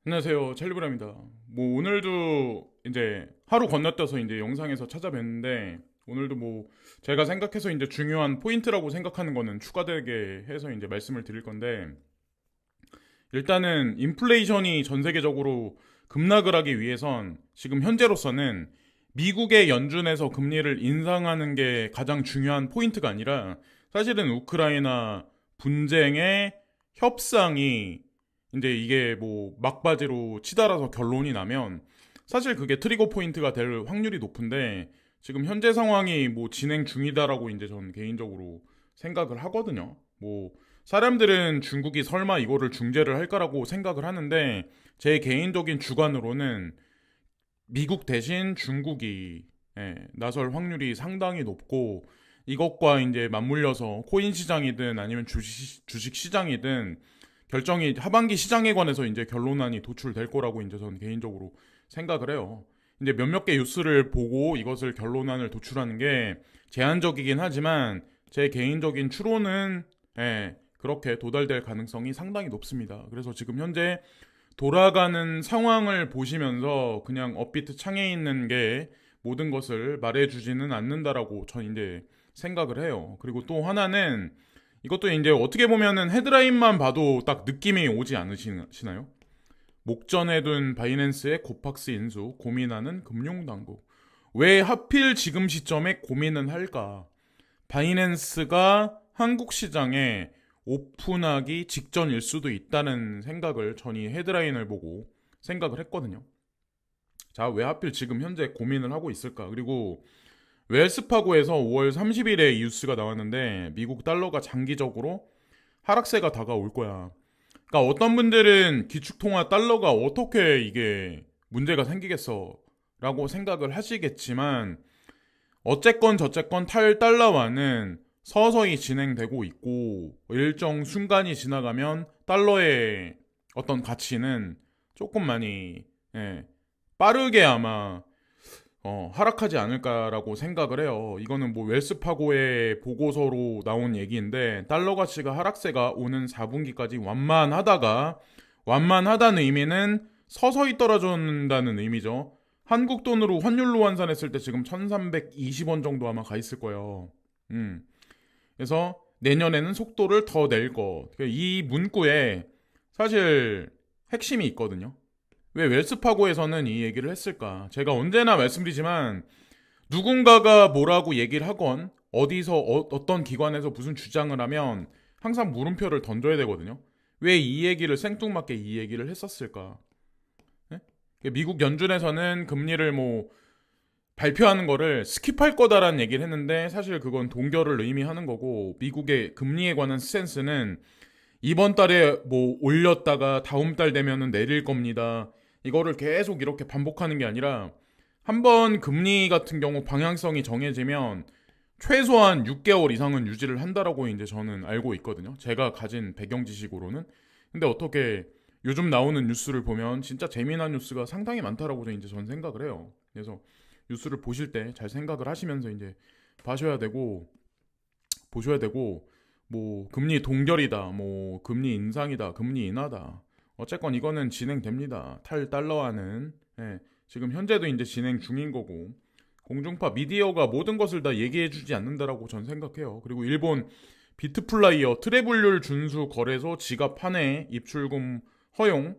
안녕하세요. 찰리브라입니다. 뭐 오늘도 이제 하루 건너뛰어서 이제 영상에서 찾아뵀는데 오늘도 뭐 제가 생각해서 이제 중요한 포인트라고 생각하는 거는 추가되게 해서 이제 말씀을 드릴 건데 일단은 인플레이션이 전 세계적으로 급락을 하기 위해선 지금 현재로서는 미국의 연준에서 금리를 인상하는 게 가장 중요한 포인트가 아니라 사실은 우크라이나 분쟁의 협상이 이제 이게 뭐 막바지로 치달아서 결론이 나면 사실 그게 트리거 포인트가 될 확률이 높은데 지금 현재 상황이 뭐 진행 중이다라고 이제 저는 개인적으로 생각을 하거든요. 뭐 사람들은 중국이 설마 이거를 중재를 할까라고 생각을 하는데 제 개인적인 주관으로는 미국 대신 중국이 나설 확률이 상당히 높고 이것과 이제 맞물려서 코인 시장이든 아니면 주식 시장이든 결정이 하반기 시장에 관해서 이제 결론안이 도출될 거라고 이제 저는 개인적으로 생각을 해요. 이제 몇몇 개 뉴스를 보고 이것을 결론안을 도출하는 게 제한적이긴 하지만 제 개인적인 추론은 그렇게 도달될 가능성이 상당히 높습니다. 그래서 지금 현재 돌아가는 상황을 보시면서 그냥 업비트 창에 있는 게 모든 것을 말해주지는 않는다라고 전 이제 생각을 해요. 그리고 또 하나는 이것도 이제 어떻게 보면은 헤드라인만 봐도 딱 느낌이 오지 않으시나요? 목전에 둔 바이낸스의 코팍스 인수 고민하는 금융당국. 왜 하필 지금 시점에 고민은 할까? 바이낸스가 한국 시장에 오픈하기 직전일 수도 있다는 생각을 전이 헤드라인을 보고 생각을 했거든요. 자, 왜 하필 지금 현재 고민을 하고 있을까? 그리고 웰스파고에서 5월 30일에 이 뉴스가 나왔는데 미국 달러가 장기적으로 하락세가 다가올 거야. 그러니까 어떤 분들은 기축통화 달러가 어떻게 이게 문제가 생기겠어 라고 생각을 하시겠지만 어쨌건 저쨌건 탈달러화는 서서히 진행되고 있고 일정 순간이 지나가면 달러의 어떤 가치는 조금 많이 빠르게 아마 하락하지 않을까라고 생각을 해요. 이거는 뭐 웰스파고의 보고서로 나온 얘기인데 달러 가치가 하락세가 오는 4분기까지 완만하다는 의미는 서서히 떨어진다는 의미죠. 한국 돈으로 환율로 환산했을 때 지금 1320원 정도 아마 가 있을 거예요. 그래서 내년에는 속도를 더 낼 거. 이 문구에 사실 핵심이 있거든요. 왜 웰스파고에서는 이 얘기를 했을까? 제가 언제나 말씀드리지만 누군가가 뭐라고 얘기를 하건 어디서 떤 기관에서 무슨 주장을 하면 항상 물음표를 던져야 되거든요. 왜 이 얘기를 생뚱맞게 이 얘기를 했었을까? 네? 미국 연준에서는 금리를 뭐 발표하는 거를 스킵할 거다라는 얘기를 했는데 사실 그건 동결을 의미하는 거고 미국의 금리에 관한 스탠스는 이번 달에 뭐 올렸다가 다음 달 되면은 내릴 겁니다. 이거를 계속 이렇게 반복하는 게 아니라 한번 금리 같은 경우 방향성이 정해지면 최소한 6개월 이상은 유지를 한다라고 이제 저는 알고 있거든요. 제가 가진 배경 지식으로는. 근데 어떻게 요즘 나오는 뉴스를 보면 진짜 재미난 뉴스가 상당히 많다라고 이제 저는 생각을 해요. 그래서 뉴스를 보실 때 잘 생각을 하시면서 이제 봐셔야 되고 보셔야 되고 뭐 금리 동결이다, 뭐 금리 인상이다, 금리 인하다. 어쨌건 이거는 진행됩니다. 탈달러화는 지금 현재도 이제 진행 중인 거고 공중파 미디어가 모든 것을 다 얘기해주지 않는다라고 전 생각해요. 그리고 일본 비트플라이어 트래블률 준수 거래소 지갑 한해 입출금 허용.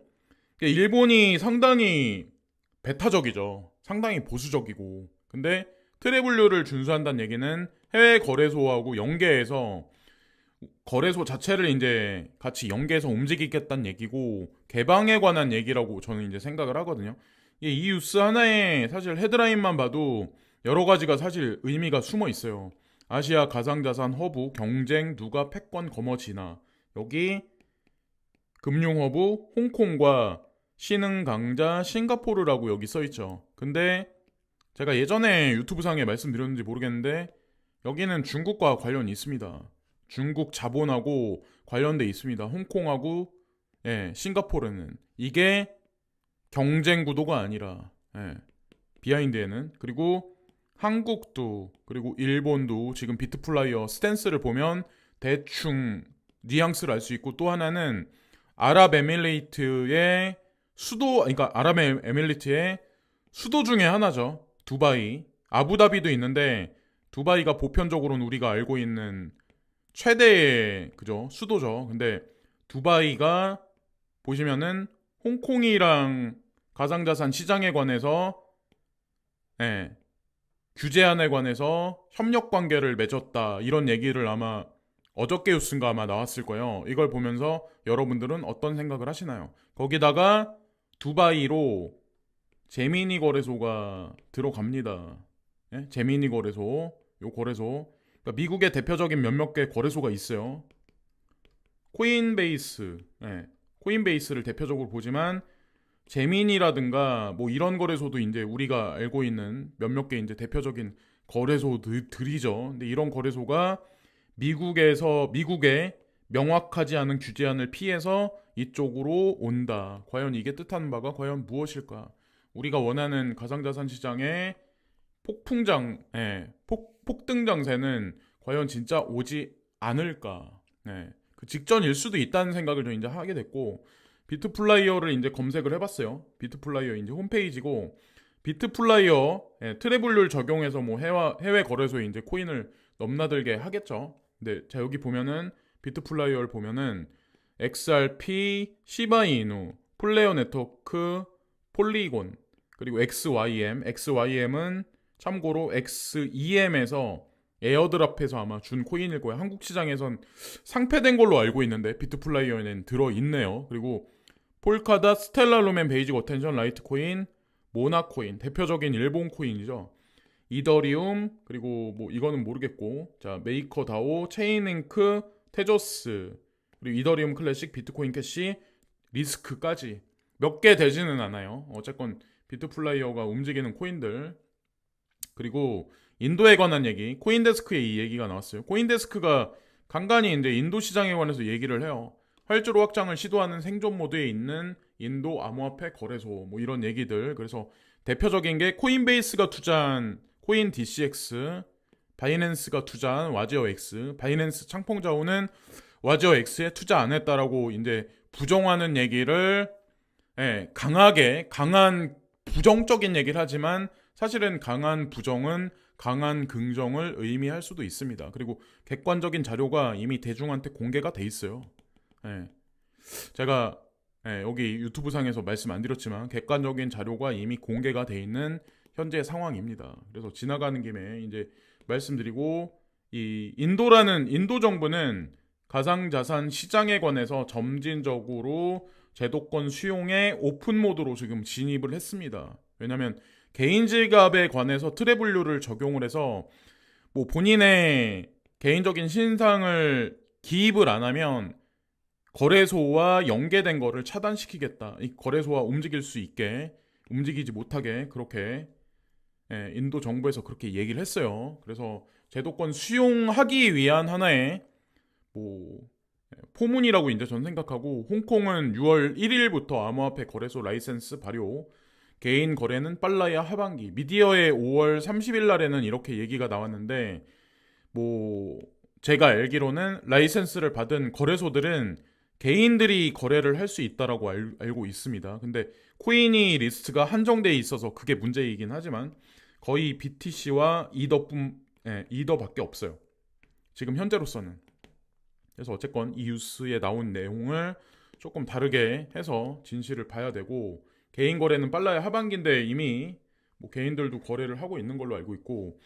일본이 상당히 배타적이죠. 상당히 보수적이고. 근데 트래블률을 준수한다는 얘기는 해외 거래소하고 연계해서 거래소 자체를 이제 같이 연계해서 움직이겠다는 얘기고 개방에 관한 얘기라고 저는 이제 생각을 하거든요. 이 뉴스 하나에 사실 헤드라인만 봐도 여러 가지가 사실 의미가 숨어 있어요. 아시아 가상자산 허브 경쟁 누가 패권 거머쥐나 여기 금융 허브 홍콩과 신흥 강자 싱가포르라고 여기 써 있죠. 근데 제가 예전에 유튜브상에 말씀드렸는지 모르겠는데 여기는 중국과 관련이 있습니다. 중국 자본하고 관련돼 있습니다. 홍콩하고 싱가포르는 이게 경쟁 구도가 아니라 비하인드에는 그리고 한국도 그리고 일본도 지금 비트플라이어 스탠스를 보면 대충 뉘앙스를 알 수 있고 또 하나는 아랍에미레이트의 그러니까 아랍에미리트의 수도 중에 하나죠. 두바이. 아부다비도 있는데 두바이가 보편적으로는 우리가 알고 있는 최대의 그죠 수도죠. 근데 두바이가 보시면은 홍콩이랑 가상자산 시장에 관해서 예, 규제안에 관해서 협력 관계를 맺었다 이런 얘기를 아마 어저께 뉴스인가 아마 나왔을 거예요. 이걸 보면서 여러분들은 어떤 생각을 하시나요? 거기다가 두바이로 제미니 거래소가 들어갑니다. 예? 제미니 거래소, 요 거래소. 그러니까 미국의 대표적인 몇몇 개 거래소가 있어요. 코인베이스, 예. 코인베이스를 대표적으로 보지만 제민이라든가 뭐 이런 거래소도 이제 우리가 알고 있는 몇몇 개 이제 대표적인 거래소들이죠. 근데 이런 거래소가 미국의 명확하지 않은 규제안을 피해서 이쪽으로 온다. 과연 이게 뜻하는 바가 과연 무엇일까? 우리가 원하는 가상자산 시장의 폭등장세는 과연 진짜 오지 않을까? 네. 그 직전일 수도 있다는 생각을 저 이제 하게 됐고, 비트플라이어를 이제 검색을 해봤어요. 비트플라이어 이제 홈페이지고, 비트플라이어 트래블률 적용해서 뭐 해외 거래소에 이제 코인을 넘나들게 하겠죠. 근데 자 여기 보면은 비트플라이어를 보면은 XRP, 시바이누, 플레어 네트워크, 폴리곤 그리고 XYM은 참고로 XEM에서 에어드랍해서 아마 준 코인일 거예요. 한국 시장에선 상폐된 걸로 알고 있는데 비트플라이어에는 들어있네요. 그리고 폴카닷, 스텔라루멘, 베이직 어텐션, 라이트코인, 모나코인 대표적인 일본 코인이죠. 이더리움 그리고 뭐 이거는 모르겠고 자 메이커다오, 체인링크, 테조스 그리고 이더리움 클래식, 비트코인 캐시, 리스크까지 몇 개 되지는 않아요. 어쨌건 비트플라이어가 움직이는 코인들 그리고 인도에 관한 얘기 코인데스크에 이 얘기가 나왔어요. 코인데스크가 간간히 이제 인도 시장에 관해서 얘기를 해요. 활주로 확장을 시도하는 생존 모드에 있는 인도 암호화폐 거래소 뭐 이런 얘기들 그래서 대표적인 게 코인베이스가 투자한 코인 DCX, 바이낸스가 투자한 와지어 X, 바이낸스 창펑자오는 와지어 X에 투자 안 했다라고 이제 부정하는 얘기를 강한 부정적인 얘기를 하지만 사실은 강한 부정은 강한 긍정을 의미할 수도 있습니다. 그리고 객관적인 자료가 이미 대중한테 공개가 돼 있어요. 제가 여기 유튜브 상에서 말씀 안 드렸지만 객관적인 자료가 이미 공개가 돼 있는 현재 상황입니다. 그래서 지나가는 김에 이제 말씀드리고 이 인도 정부는 가상자산 시장에 관해서 점진적으로 제도권 수용에 오픈 모드로 지금 진입을 했습니다. 왜냐하면 개인 지갑에 관해서 트래블류를 적용을 해서 뭐 본인의 개인적인 신상을 기입을 안 하면 거래소와 연계된 거를 차단시키겠다. 이 거래소와 움직일 수 있게 움직이지 못하게 그렇게 인도 정부에서 그렇게 얘기를 했어요. 그래서 제도권 수용하기 위한 하나의 뭐 포문이라고 이제 저는 생각하고 홍콩은 6월 1일부터 암호화폐 거래소 라이센스 발효 개인 거래는 빨라야 하반기 미디어의 5월 30일 날에는 이렇게 얘기가 나왔는데 뭐 제가 알기로는 라이센스를 받은 거래소들은 개인들이 거래를 할 수 있다라고 알고 있습니다. 근데 코인이 리스트가 한정돼 있어서 그게 문제이긴 하지만 거의 BTC와 이더밖에 없어요. 지금 현재로서는. 그래서 어쨌건 이 뉴스에 나온 내용을 조금 다르게 해서 진실을 봐야 되고 개인 거래는 빨라야 하반기인데 이미 뭐 개인들도 거래를 하고 있는 걸로 알고 있고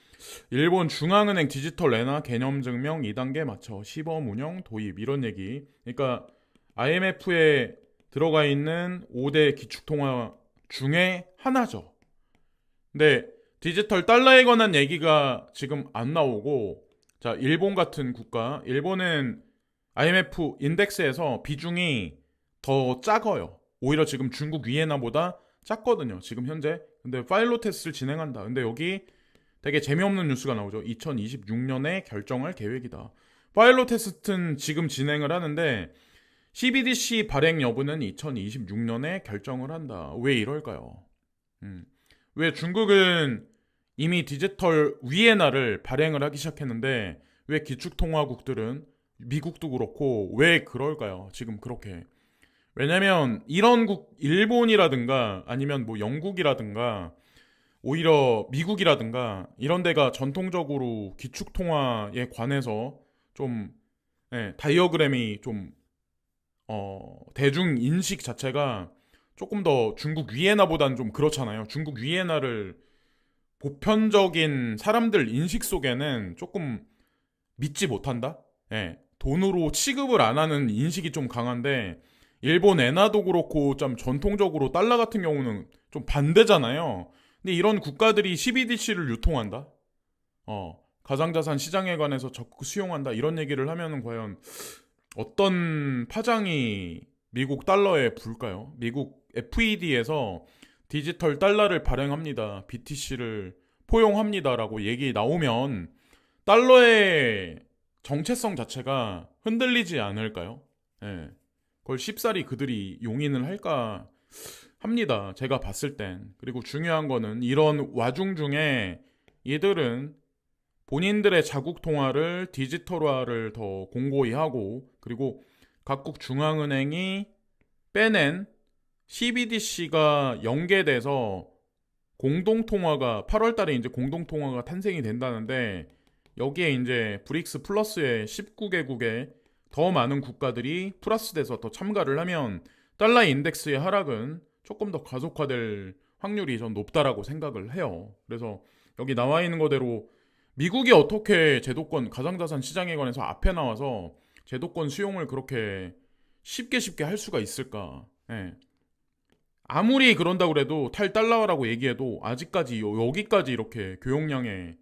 일본 중앙은행 디지털 엔화 개념 증명 2단계 맞춰 시범 운영 도입 이런 얘기 그러니까 IMF에 들어가 있는 5대 기축통화 중에 하나죠. 근데 디지털 달러에 관한 얘기가 지금 안 나오고 자 일본 같은 국가 일본은 IMF 인덱스에서 비중이 더 작아요. 오히려 지금 중국 위에나보다 작거든요. 지금 현재. 근데 파일럿 테스트를 진행한다. 근데 여기 되게 재미없는 뉴스가 나오죠. 2026년에 결정할 계획이다. 파일럿 테스트는 지금 진행을 하는데 CBDC 발행 여부는 2026년에 결정을 한다. 왜 이럴까요? 왜 중국은 이미 디지털 위에나를 발행을 하기 시작했는데 왜 기축통화국들은 미국도 그렇고 왜 그럴까요? 지금 그렇게 왜냐면 이런 일본이라든가 아니면 뭐 영국이라든가 오히려 미국이라든가 이런 데가 전통적으로 기축통화에 관해서 좀 다이어그램이 좀 대중 인식 자체가 조금 더 중국 위에나보다는 좀 그렇잖아요. 중국 위에나를 보편적인 사람들 인식 속에는 조금 믿지 못한다? 예. 돈으로 취급을 안 하는 인식이 좀 강한데 일본 엔화도 그렇고 좀 전통적으로 달러 같은 경우는 좀 반대잖아요. 근데 이런 국가들이 CBDC를 유통한다? 가상자산 시장에 관해서 적극 수용한다? 이런 얘기를 하면은 과연 어떤 파장이 미국 달러에 불까요? 미국 FED에서 디지털 달러를 발행합니다. BTC를 포용합니다라고 얘기 나오면 달러의 정체성 자체가 흔들리지 않을까요? 예. 그걸 쉽사리 그들이 용인을 할까 합니다. 제가 봤을 땐. 그리고 중요한 거는 이런 와중 중에 이들은 본인들의 자국 통화를 디지털화를 더 공고히 하고 그리고 각국 중앙은행이 빼낸 CBDC가 연계돼서 공동통화가 8월 달에 이제 공동통화가 탄생이 된다는데 여기에 이제 브릭스 플러스의 19개국의 더 많은 국가들이 플러스돼서 더 참가를 하면 달러 인덱스의 하락은 조금 더 가속화될 확률이 전 높다라고 생각을 해요. 그래서 여기 나와 있는 거대로 미국이 어떻게 제도권 가상자산 시장에 관해서 앞에 나와서 제도권 수용을 그렇게 쉽게 할 수가 있을까? 예. 아무리 그런다고 그래도 탈달러라고 얘기해도 아직까지 여기까지 이렇게 교역량에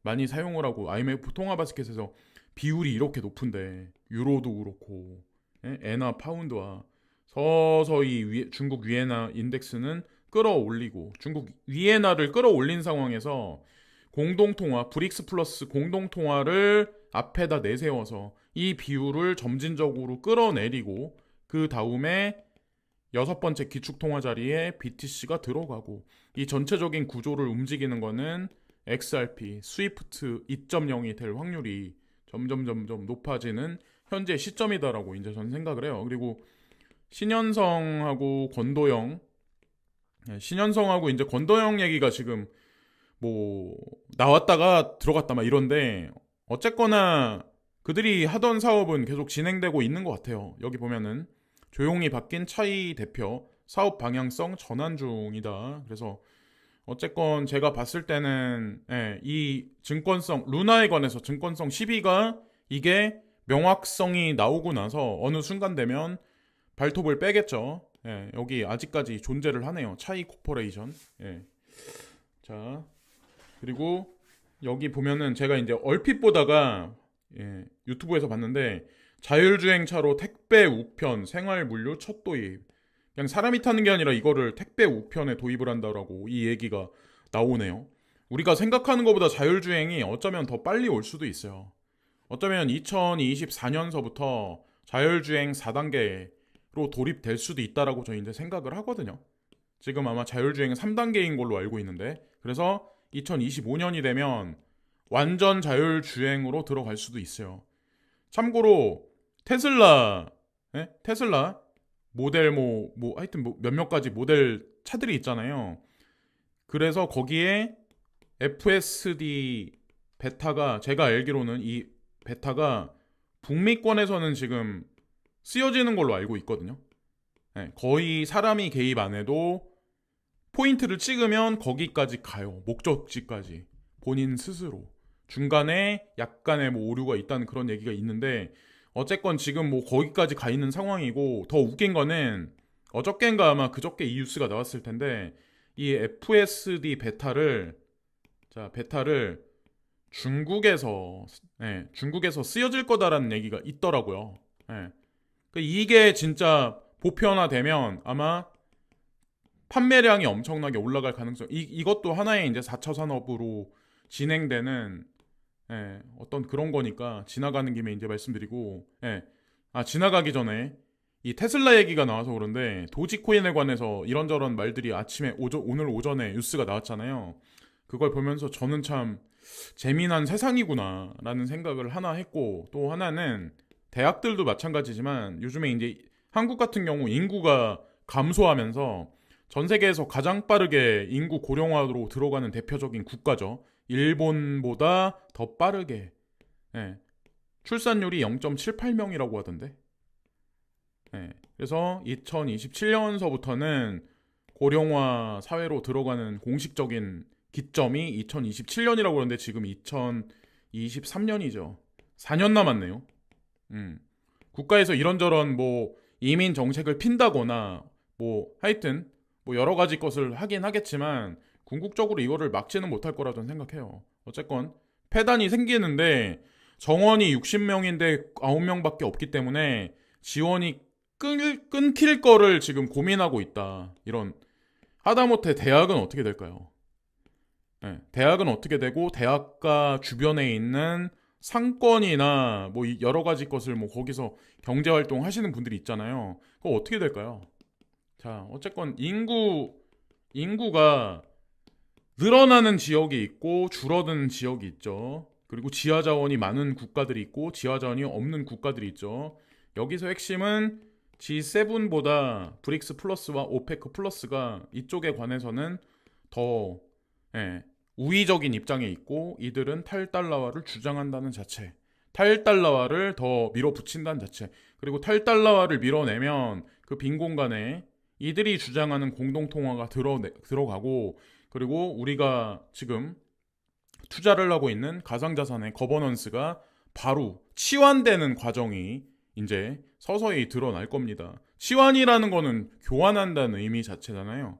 많이 사용을 하고 IMF 통화바스켓에서 비율이 이렇게 높은데 유로도 그렇고 엔화 파운드와 서서히 중국 위에나 인덱스는 끌어올리고 중국 위에나를 끌어올린 상황에서 공동통화 브릭스 플러스 공동통화를 앞에다 내세워서 이 비율을 점진적으로 끌어내리고 그 다음에 여섯 번째 기축통화 자리에 BTC가 들어가고 이 전체적인 구조를 움직이는 거는 XRP, 스위프트 2.0이 될 확률이 점점 높아지는 현재 시점이다라고 이제 저는 생각을 해요. 그리고 신현성하고 권도영, 신현성하고 이제 권도영 얘기가 지금 뭐 나왔다가 들어갔다 막 이런데 어쨌거나 그들이 하던 사업은 계속 진행되고 있는 것 같아요. 여기 보면은 조용히 바뀐 차이 대표 사업 방향성 전환 중이다. 그래서 어쨌건 제가 봤을 때는 이 증권성 루나에 관해서 증권성 시비가 이게 명확성이 나오고 나서 어느 순간 되면 발톱을 빼겠죠. 여기 아직까지 존재를 하네요. 차이 코퍼레이션. 자 그리고 여기 보면은 제가 이제 얼핏 보다가 유튜브에서 봤는데 자율주행차로 택배 우편 생활물류 첫 도입 그냥 사람이 타는 게 아니라 이거를 택배 우편에 도입을 한다라고 이 얘기가 나오네요. 우리가 생각하는 것보다 자율주행이 어쩌면 더 빨리 올 수도 있어요. 어쩌면 2024년서부터 자율주행 4단계로 돌입될 수도 있다라고 저희 이제 생각을 하거든요. 지금 아마 자율주행 3단계인 걸로 알고 있는데 그래서 2025년이 되면 완전 자율주행으로 들어갈 수도 있어요. 참고로 테슬라 테슬라 모델 하여튼 몇몇 가지 모델 차들이 있잖아요. 그래서 거기에 FSD 베타가 제가 알기로는 이 베타가 북미권에서는 지금 쓰여지는 걸로 알고 있거든요. 거의 사람이 개입 안 해도 포인트를 찍으면 거기까지 가요. 목적지까지 본인 스스로 중간에 약간의 뭐 오류가 있다는 그런 얘기가 있는데 어쨌건 지금 뭐 거기까지 가 있는 상황이고 더 웃긴 거는 어저께인가 아마 그저께 이 뉴스가 나왔을 텐데 이 FSD 베타를 중국에서 쓰여질 거다라는 얘기가 있더라고요. 이게 진짜 보편화되면 아마 판매량이 엄청나게 올라갈 가능성 이것도 하나의 이제 4차 산업으로 진행되는 어떤 그런 거니까 지나가는 김에 이제 말씀드리고 지나가기 전에 이 테슬라 얘기가 나와서 그런데 도지코인에 관해서 이런저런 말들이 아침에 오늘 오전에 뉴스가 나왔잖아요. 그걸 보면서 저는 참 재미난 세상이구나 라는 생각을 하나 했고 또 하나는 대학들도 마찬가지지만 요즘에 이제 한국 같은 경우 인구가 감소하면서 전 세계에서 가장 빠르게 인구 고령화로 들어가는 대표적인 국가죠. 일본보다 더 빠르게. 예. 출산율이 0.78명이라고 하던데. 예. 그래서 2027년서부터는 고령화 사회로 들어가는 공식적인 기점이 2027년이라고 그러는데 지금 2023년이죠. 4년 남았네요. 국가에서 이런저런 뭐 이민 정책을 핀다거나 뭐 하여튼 뭐 여러 가지 것을 하긴 하겠지만 궁극적으로 이거를 막지는 못할 거라 저는 생각해요. 어쨌건 폐단이 생기는데 정원이 60명인데 9명밖에 없기 때문에 지원이 끊길 거를 지금 고민하고 있다. 이런 하다못해 대학은 어떻게 될까요? 네, 대학은 어떻게 되고 대학가 주변에 있는 상권이나 뭐 여러 가지 것을 뭐 거기서 경제 활동 하시는 분들이 있잖아요. 그거 어떻게 될까요? 자, 어쨌건 인구가 늘어나는 지역이 있고 줄어드는 지역이 있죠. 그리고 지하 자원이 많은 국가들이 있고 지하 자원이 없는 국가들이 있죠. 여기서 핵심은 G7보다 브릭스 플러스와 오페크 플러스가 이쪽에 관해서는 더 예, 우위적인 입장에 있고 이들은 탈달러화를 주장한다는 자체, 탈달러화를 더 밀어붙인다는 자체, 그리고 탈달러화를 밀어내면 그 빈 공간에 이들이 주장하는 공동통화가 들어가고 그리고 우리가 지금 투자를 하고 있는 가상자산의 거버넌스가 바로 치환되는 과정이 이제 서서히 드러날 겁니다. 치환이라는 거는 교환한다는 의미 자체잖아요.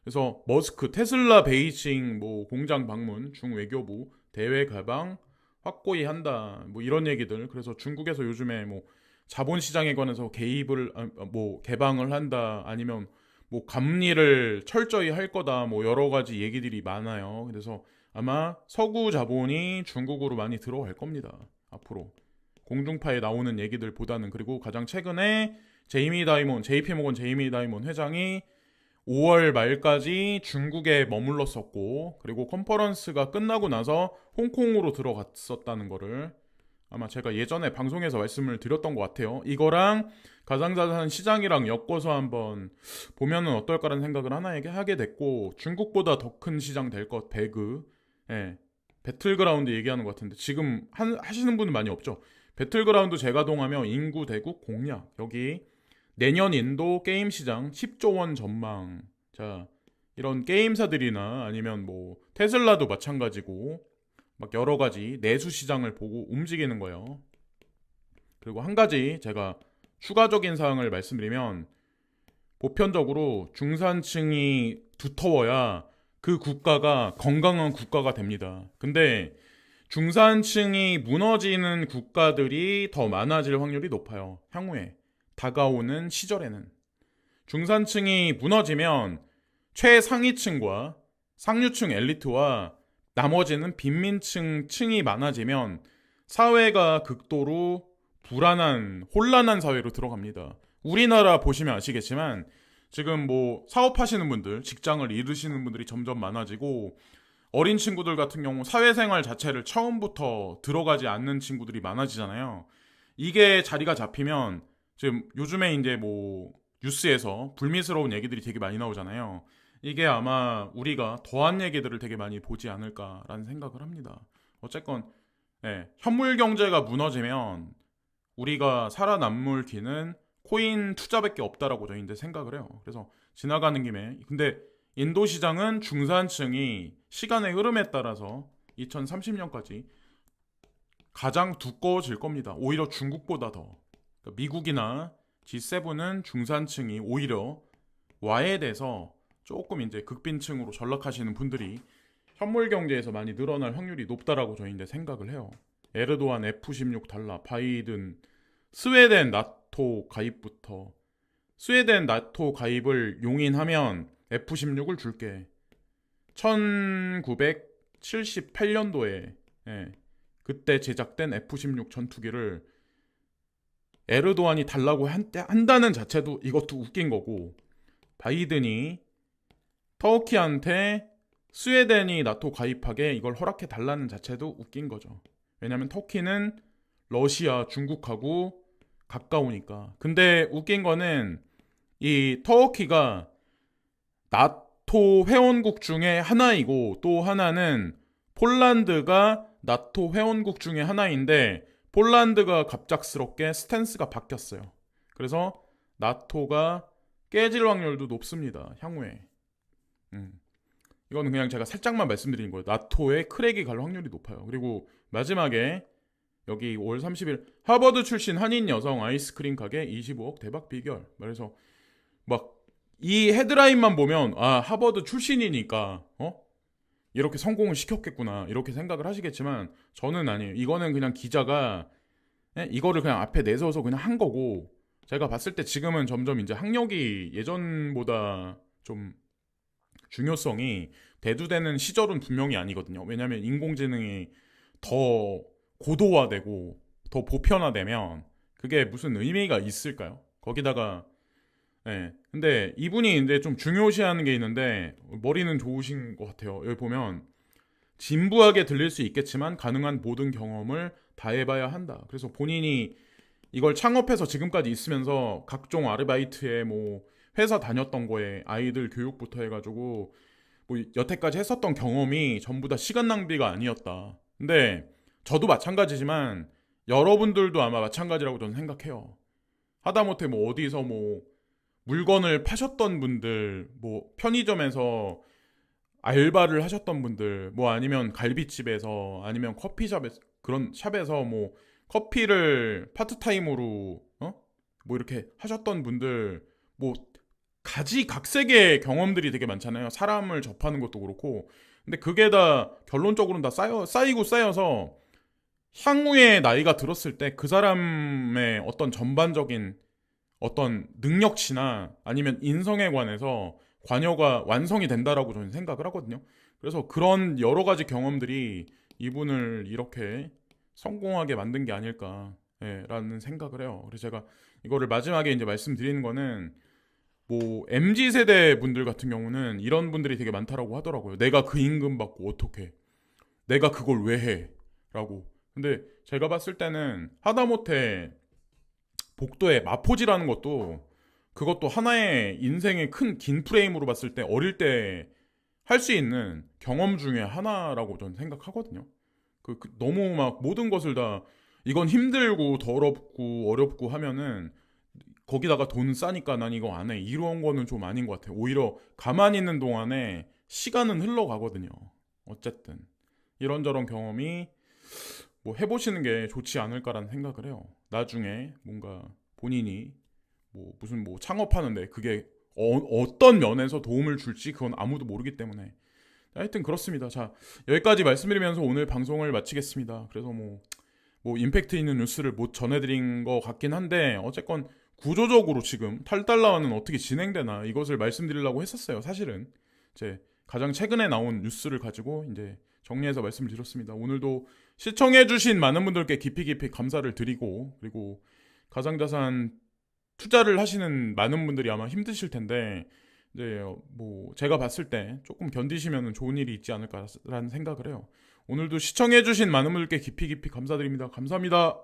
그래서 머스크, 테슬라 베이징 뭐 공장 방문, 중외교부 대외 개방 확고히 한다. 뭐 이런 얘기들. 그래서 중국에서 요즘에 뭐 자본시장에 관해서 개입을 뭐 개방을 한다. 아니면 뭐 감리를 철저히 할 거다. 뭐 여러 가지 얘기들이 많아요. 그래서 아마 서구 자본이 중국으로 많이 들어갈 겁니다. 앞으로. 공중파에 나오는 얘기들보다는. 그리고 가장 최근에 JP모건 제이미 다이몬 회장이 5월 말까지 중국에 머물렀었고 그리고 컨퍼런스가 끝나고 나서 홍콩으로 들어갔었다는 거를 아마 제가 예전에 방송에서 말씀을 드렸던 것 같아요. 이거랑 가상자산 시장이랑 엮어서 한번 보면은 어떨까라는 생각을 하게 됐고 중국보다 더 큰 시장 될 것 배그 예, 배틀그라운드 얘기하는 것 같은데 지금 하시는 분은 많이 없죠. 배틀그라운드 재가동하며 인구 대국 공략 여기 내년 인도 게임 시장 10조 원 전망. 자, 이런 게임사들이나 아니면 뭐 테슬라도 마찬가지고 막 여러 가지 내수 시장을 보고 움직이는 거예요. 그리고 한 가지 제가 추가적인 사항을 말씀드리면 보편적으로 중산층이 두터워야 그 국가가 건강한 국가가 됩니다. 근데 중산층이 무너지는 국가들이 더 많아질 확률이 높아요. 향후에. 다가오는 시절에는 중산층이 무너지면 최상위층과 상류층 엘리트와 나머지는 빈민층층이 많아지면 사회가 극도로 불안한 혼란한 사회로 들어갑니다. 우리나라 보시면 아시겠지만 지금 뭐 사업하시는 분들, 직장을 잃으시는 분들이 점점 많아지고 어린 친구들 같은 경우 사회생활 자체를 처음부터 들어가지 않는 친구들이 많아지잖아요. 이게 자리가 잡히면 지금 요즘에 이제 뭐 뉴스에서 불미스러운 얘기들이 되게 많이 나오잖아요. 이게 아마 우리가 더한 얘기들을 되게 많이 보지 않을까라는 생각을 합니다. 어쨌건 현물 경제가 무너지면 우리가 살아남을 길은 코인 투자밖에 없다라고 저희는 생각을 해요. 그래서 지나가는 김에 근데 인도 시장은 중산층이 시간의 흐름에 따라서 2030년까지 가장 두꺼워질 겁니다. 오히려 중국보다 더. 그러니까 미국이나 G7은 중산층이 오히려 와해돼서 조금 이제 극빈층으로 전락하시는 분들이 현물 경제에서 많이 늘어날 확률이 높다라고 저희는 생각을 해요. 에르도안 F16 달러, 바이든, 스웨덴 나토 가입부터 스웨덴 나토 가입을 용인하면 F16을 줄게. 1978년도에 그때 제작된 F16 전투기를 에르도안이 달라고 한다는 자체도 이것도 웃긴 거고 바이든이 터키한테 스웨덴이 나토 가입하게 이걸 허락해 달라는 자체도 웃긴 거죠. 왜냐하면 터키는 러시아, 중국하고 가까우니까. 근데 웃긴 거는 이 터키가 나토 회원국 중에 하나이고 또 하나는 폴란드가 나토 회원국 중에 하나인데 폴란드가 갑작스럽게 스탠스가 바뀌었어요. 그래서 나토가 깨질 확률도 높습니다. 향후에. 음. 이거는 그냥 제가 살짝만 말씀드린 거예요. 나토에 크랙이 갈 확률이 높아요. 그리고 마지막에 여기 5월 30일 하버드 출신 한인 여성 아이스크림 가게 25억 대박 비결. 그래서 막 이 헤드라인만 보면 아 하버드 출신이니까 이렇게 성공을 시켰겠구나 이렇게 생각을 하시겠지만 저는 아니에요. 이거는 그냥 기자가 이거를 그냥 앞에 내세워서 그냥 한 거고 제가 봤을 때 지금은 점점 이제 학력이 예전보다 좀 중요성이 대두되는 시절은 분명히 아니거든요. 왜냐하면 인공지능이 더 고도화되고 더 보편화되면 그게 무슨 의미가 있을까요? 거기다가 근데 이분이 이제 좀 중요시하는 게 있는데 머리는 좋으신 것 같아요. 여기 보면 진부하게 들릴 수 있겠지만 가능한 모든 경험을 다 해봐야 한다. 그래서 본인이 이걸 창업해서 지금까지 있으면서 각종 아르바이트에 뭐 회사 다녔던 거에 아이들 교육부터 해가지고 뭐 여태까지 했었던 경험이 전부 다 시간 낭비가 아니었다. 근데 저도 마찬가지지만 여러분들도 아마 마찬가지라고 저는 생각해요. 하다못해 뭐 어디서 뭐 물건을 파셨던 분들, 뭐 편의점에서 알바를 하셨던 분들, 뭐 아니면 갈비집에서 아니면 커피숍에서 그런 샵에서 뭐 커피를 파트타임으로 뭐 이렇게 하셨던 분들 뭐 가지각색의 경험들이 되게 많잖아요. 사람을 접하는 것도 그렇고. 근데 그게 다 결론적으로는 다 쌓이고 쌓여서 향후에 나이가 들었을 때 그 사람의 어떤 전반적인 어떤 능력치나 아니면 인성에 관해서 관여가 완성이 된다라고 저는 생각을 하거든요. 그래서 그런 여러 가지 경험들이 이분을 이렇게 성공하게 만든 게 아닐까라는 생각을 해요. 그래서 제가 이거를 마지막에 이제 말씀드리는 거는 뭐 MZ 세대 분들 같은 경우는 이런 분들이 되게 많다라고 하더라고요. 내가 그 임금 받고 어떻게? 내가 그걸 왜 해? 라고. 근데 제가 봤을 때는 하다못해 복도에 마포지라는 것도 그것도 하나의 인생의 큰 긴 프레임으로 봤을 때 어릴 때 할 수 있는 경험 중에 하나라고 저는 생각하거든요. 너무 막 모든 것을 다 이건 힘들고 더럽고 어렵고 하면은 거기다가 돈 싸니까 난 이거 안 해. 이런 거는 좀 아닌 것 같아요. 오히려 가만히 있는 동안에 시간은 흘러가거든요. 어쨌든 이런저런 경험이 뭐 해보시는 게 좋지 않을까라는 생각을 해요. 나중에 뭔가 본인이 뭐 무슨 뭐 창업하는데 그게 어떤 면에서 도움을 줄지 그건 아무도 모르기 때문에 하여튼 그렇습니다. 자 여기까지 말씀드리면서 오늘 방송을 마치겠습니다. 그래서 뭐 임팩트 있는 뉴스를 못 전해드린 것 같긴 한데 어쨌건 구조적으로 지금 탈달라와는 어떻게 진행되나 이것을 말씀드리려고 했었어요. 사실은 이제 가장 최근에 나온 뉴스를 가지고 이제 정리해서 말씀을 드렸습니다. 오늘도 시청해주신 많은 분들께 깊이 깊이 감사를 드리고 그리고 가상자산 투자를 하시는 많은 분들이 아마 힘드실 텐데 이제 뭐 제가 봤을 때 조금 견디시면 좋은 일이 있지 않을까라는 생각을 해요. 오늘도 시청해주신 많은 분들께 깊이 깊이 감사드립니다. 감사합니다.